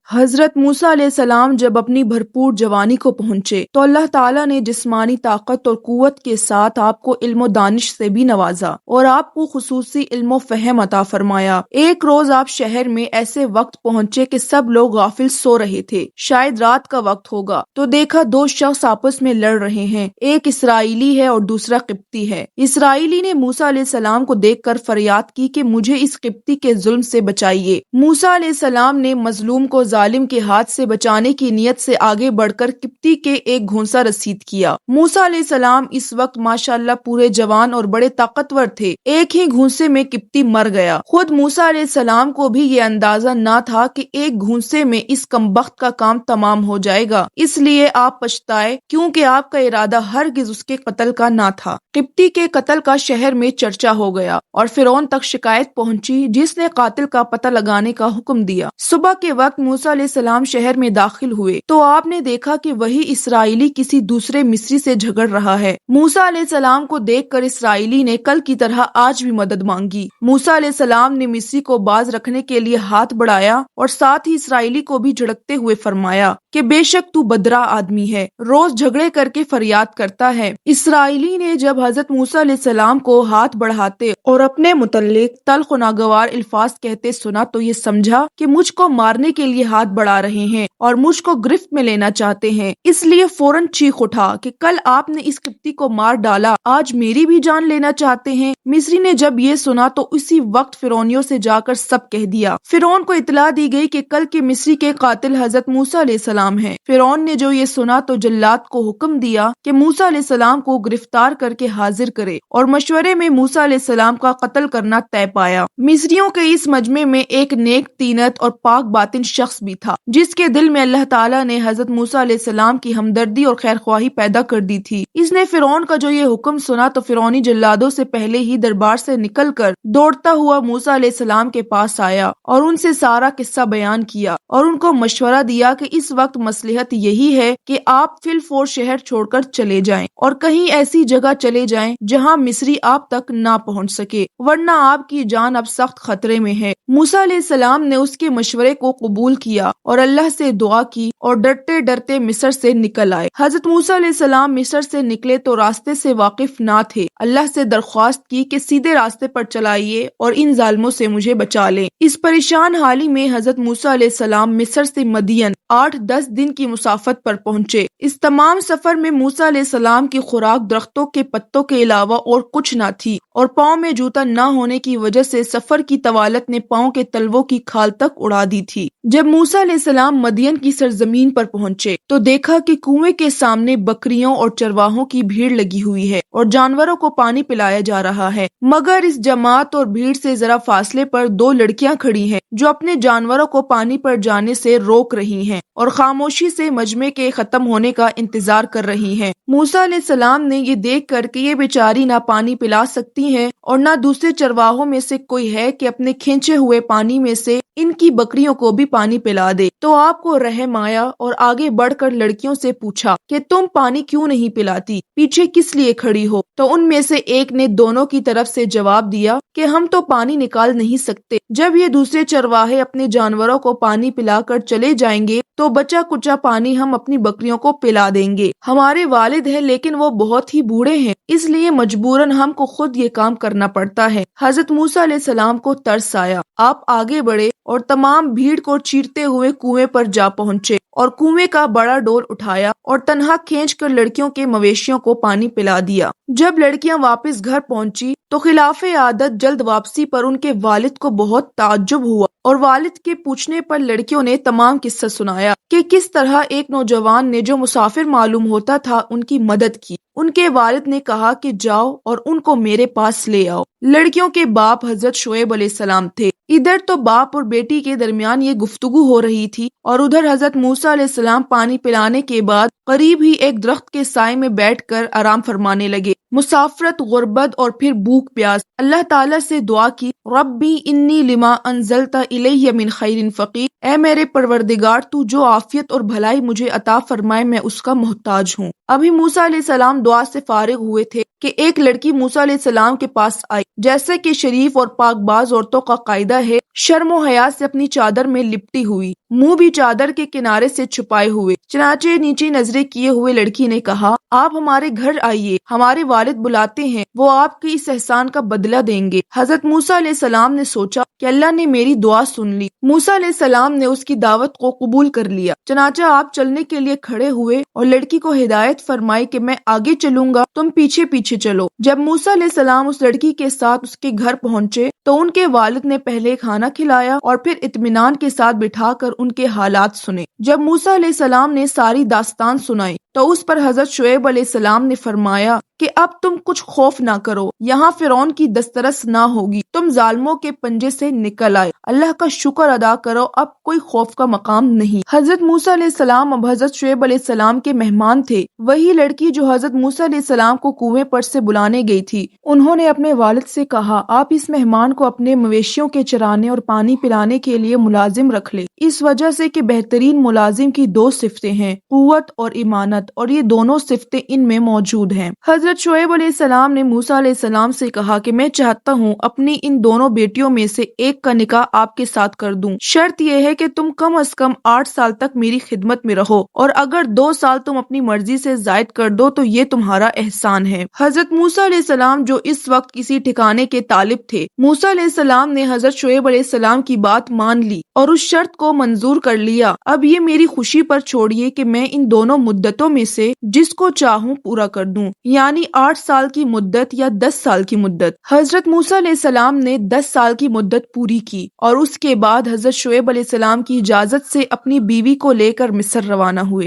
حضرت موسیٰ علیہ السلام جب اپنی بھرپور جوانی کو پہنچے تو اللہ تعالیٰ نے جسمانی طاقت اور قوت کے ساتھ آپ کو علم و دانش سے بھی نوازا اور آپ کو خصوصی علم و فہم عطا فرمایا۔ ایک روز آپ شہر میں ایسے وقت پہنچے کہ سب لوگ غافل سو رہے تھے، شاید رات کا وقت ہوگا، تو دیکھا دو شخص آپس میں لڑ رہے ہیں، ایک اسرائیلی ہے اور دوسرا قبطی ہے۔ اسرائیلی نے موسیٰ علیہ السلام کو دیکھ کر فریاد کی کہ مجھے اس قبطی کے ظلم سے بچائیے۔ موسیٰ علیہ السلام نے مظلوم کو ظالم کے ہاتھ سے بچانے کی نیت سے آگے بڑھ کر قبطی کے ایک گھونسا رسید کیا۔ موسیٰ علیہ السلام اس وقت ماشاءاللہ پورے جوان اور بڑے طاقتور تھے، ایک ہی گھونسے میں قبطی مر گیا۔ خود موسیٰ علیہ السلام کو بھی یہ اندازہ نہ تھا کہ ایک گھونسے میں اس کمبخت کا کام تمام ہو جائے گا، اس لیے آپ پچھتائے کیونکہ آپ کا ارادہ ہرگز اس کے قتل کا نہ تھا۔ قبطی کے قتل کا شہر میں چرچا ہو گیا اور فرعون تک شکایت پہنچی، جس نے قاتل کا پتہ لگانے کا حکم دیا۔ صبح کے وقت موسیٰ علیہ السلام شہر میں داخل ہوئے تو آپ نے دیکھا کہ وہی اسرائیلی کسی دوسرے مصری سے جھگڑ رہا ہے۔ موسیٰ علیہ السلام کو دیکھ کر اسرائیلی نے کل کی طرح آج بھی مدد مانگی۔ موسیٰ علیہ السلام نے مصری کو باز رکھنے کے لیے ہاتھ بڑھایا اور ساتھ ہی اسرائیلی کو بھی جھڑکتے ہوئے فرمایا کہ بے شک تو بدرا آدمی ہے، روز جھگڑے کر کے فریاد کرتا ہے۔ اسرائیلی نے جب حضرت موسیٰ علیہ السلام کو ہاتھ بڑھاتے اور اپنے متعلق تلخ و ناگوار الفاظ کہتے سنا تو یہ سمجھا کہ مجھ کو مارنے کے لیے ہاتھ بڑھا رہے ہیں اور مجھ کو گرفت میں لینا چاہتے ہیں، اس لیے فوراً چیخ اٹھا کہ کل آپ نے اس قبطی کو مار ڈالا، آج میری بھی جان لینا چاہتے ہیں۔ مصری نے جب یہ سنا تو اسی وقت فرعونیوں سے جا کر سب کہہ دیا۔ فرعون کو اطلاع دی گئی کہ کل کے مصری کے قاتل حضرت موسیٰ علیہ السلام ہیں۔ فرعون نے جو یہ سنا تو جلاد کو حکم دیا کہ موسیٰ علیہ السلام کو گرفتار کر کے حاضر کرے اور مشورے میں موسیٰ علیہ السلام کا قتل کرنا طے پایا۔ مصریوں کے اس مجمع میں ایک نیک طینت اور پاک باطن شخص بھی تھا، جس کے دل میں اللہ تعالیٰ نے حضرت موسیٰ علیہ السلام کی ہمدردی اور خیرخواہی پیدا کر دی تھی۔ اس نے فرعون کا جو یہ حکم سنا تو فرعونی جلادوں سے پہلے ہی دربار سے نکل کر دوڑتا ہوا موسیٰ علیہ السلام کے پاس آیا اور ان سے سارا قصہ بیان کیا اور ان کو مشورہ دیا کہ اس وقت مصلحت یہی ہے کہ آپ فی الفور شہر چھوڑ کر چلے جائیں اور کہیں ایسی جگہ چلے جائیں جہاں مصری آپ تک نہ پہنچ سکے، ورنہ آپ کی جان اب سخت خطرے میں ہے۔ موسیٰ علیہ السلام نے اس کے مشورے کو قبول کیا اور اللہ سے دعا کی اور ڈرتے ڈرتے مصر سے نکل آئے۔ حضرت موسیٰ علیہ السلام مصر سے نکلے تو راستے سے واقف نہ تھے، اللہ سے درخواست کی کہ سیدھے راستے پر چلائیے اور ان ظالموں سے مجھے بچا لیں۔ اس پریشان حالی میں حضرت موسیٰ علیہ السلام مصر سے مدین 8-10 دن کی مسافت پر پہنچے۔ اس تمام سفر میں موسیٰ علیہ السلام کی خوراک درختوں کے پتوں کے علاوہ اور کچھ نہ تھی اور پاؤں میں جوتا نہ ہونے کی وجہ سے سفر کی طوالت نے پاؤں کے تلووں کی کھال تک اڑا دی تھی۔ جب موسیٰ علیہ السلام مدین کی سرزمین پر پہنچے تو دیکھا کہ کنویں کے سامنے بکریوں اور چرواہوں کی بھیڑ لگی ہوئی ہے اور جانوروں کو پانی پلایا جا رہا ہے، مگر اس جماعت اور بھیڑ سے ذرا فاصلے پر 2 لڑکیاں کھڑی ہیں جو اپنے جانوروں کو پانی پر جانے سے روک رہی ہیں اور خاموشی سے مجمع کے ختم ہونے کا انتظار کر رہی ہیں۔ موسیٰ علیہ السلام نے یہ دیکھ کر کہ یہ بیچاری نہ پانی پلا سکتی ہیں اور نہ دوسرے چرواہوں میں سے کوئی ہے کہ اپنے کھینچے ہوئے پانی میں سے ان کی بکریوں کو بھی پانی پلا دے، تو آپ کو رحم آیا اور آگے بڑھ کر لڑکیوں سے پوچھا کہ تم پانی کیوں نہیں پلاتی، پیچھے کس لیے کھڑی ہو؟ تو ان میں سے ایک نے دونوں کی طرف سے جواب دیا کہ ہم تو پانی نکال نہیں سکتے، جب یہ دوسرے چرواہے اپنے جانوروں کو پانی پلا کر چلے جائیں گے تو بچا کچا پانی ہم اپنی بکریوں کو پلا دیں گے۔ ہمارے والد ہیں لیکن وہ بہت ہی بوڑھے ہیں، اس لیے مجبوراً ہم کو خود یہ کام کرنا پڑتا ہے۔ حضرت موسیٰ علیہ السلام کو ترس آیا، آپ آگے بڑھے اور تمام بھیڑ کو چیرتے ہوئے کنویں پر جا پہنچے اور کنویں کا بڑا ڈول اٹھایا اور تنہا کھینچ کر لڑکیوں کے مویشیوں کو پانی پلا دیا۔ جب لڑکیاں واپس گھر پہنچی تو خلاف عادت جلد واپسی پر ان کے والد کو بہت تعجب ہوا اور والد کے پوچھنے پر لڑکیوں نے تمام قصہ سنایا کہ کس طرح ایک نوجوان نے جو مسافر معلوم ہوتا تھا ان کی مدد کی۔ ان کے والد نے کہا کہ جاؤ اور ان کو میرے پاس لے آؤ۔ لڑکیوں کے باپ حضرت شعیب علیہ السلام تھے۔ ادھر تو باپ اور بیٹی کے درمیان یہ گفتگو ہو رہی تھی اور ادھر حضرت موسیٰ علیہ السلام پانی پلانے کے بعد قریب ہی ایک درخت کے سائے میں بیٹھ کر آرام فرمانے لگے۔ مسافرت، غربت اور پھر بھوک پیاس۔ اللہ تعالیٰ سے دعا کی، ربی انی لما انزلت الی من خیر فقیر، اے میرے پروردگار تو جو عافیت اور بھلائی مجھے عطا فرمائے میں اس کا محتاج ہوں۔ ابھی موسیٰ علیہ السلام دعا سے فارغ ہوئے تھے کہ ایک لڑکی موسیٰ علیہ السلام کے پاس آئی۔ جیسے کہ شریف اور پاک باز عورتوں کا قاعدہ ہے، شرم و حیا سے اپنی چادر میں لپٹی ہوئی، منہ بھی چادر کے کنارے سے چھپائے ہوئے، چنانچہ نیچی نظریں کیے ہوئے لڑکی نے کہا، آپ ہمارے گھر آئیے، ہمارے والد بلاتے ہیں، وہ آپ کے اس احسان کا بدلہ دیں گے۔ حضرت موسیٰ علیہ السلام نے سوچا کہ اللہ نے میری دعا سن لی۔ موسیٰ علیہ السلام نے اس کی دعوت کو قبول کر لیا، چنانچہ آپ چلنے کے لیے کھڑے ہوئے اور لڑکی کو ہدایت فرمائی کہ میں آگے چلوں گا، تم پیچھے پیچھے چلو۔ جب موسیٰ علیہ السلام اس لڑکی کے ساتھ اس کے گھر پہنچے تو ان کے والد نے پہلے کھانا کھلایا اور پھر اطمینان کے ساتھ بٹھا کر ان کے حالات سنے۔ جب موسیٰ علیہ السلام نے ساری داستان سنائی تو اس پر حضرت شعیب علیہ السلام نے فرمایا کہ اب تم کچھ خوف نہ کرو، یہاں فرعون کی دسترس نہ ہوگی، تم ظالموں کے پنجے سے نکل آئے، اللہ کا شکر ادا کرو، اب کوئی خوف کا مقام نہیں۔ حضرت موسیٰ علیہ السلام اب حضرت شعیب علیہ السلام کے مہمان تھے۔ وہی لڑکی جو حضرت موسیٰ علیہ السلام کو کنویں پر سے بلانے گئی تھی، انہوں نے اپنے والد سے کہا، آپ اس مہمان کو اپنے مویشیوں کے چرانے اور پانی پلانے کے لیے ملازم رکھ لے، اس وجہ سے کہ بہترین ملازم کی دو صفتیں ہیں، قوت اور ایمانت، اور یہ دونوں صفتیں ان میں موجود ہیں۔ حضرت شعیب علیہ السلام نے موسیٰ علیہ السلام سے کہا کہ میں چاہتا ہوں اپنی ان دونوں بیٹیوں میں سے ایک کا نکاح آپ کے ساتھ کر دوں، شرط یہ ہے کہ تم کم از کم 8 سال تک میری خدمت میں رہو، اور اگر 2 سال تم اپنی مرضی سے زائد کر دو تو یہ تمہارا احسان ہے۔ حضرت موسیٰ علیہ السلام جو اس وقت کسی ٹھکانے کے طالب تھے، موسیٰ علیہ السلام نے حضرت شعیب علیہ السلام کی بات مان لی اور اس شرط کو منظور کر لیا۔ اب یہ میری خوشی پر چھوڑیے کہ میں ان دونوں مدتوں میں سے جس کو چاہوں پورا کر دوں، یعنی 8 سال کی مدت یا 10 سال کی مدت۔ حضرت موسیٰ علیہ السلام نے 10 سال کی مدت پوری کی اور اس کے بعد حضرت شعیب علیہ السلام کی اجازت سے اپنی بیوی کو لے کر مصر روانہ ہوئے۔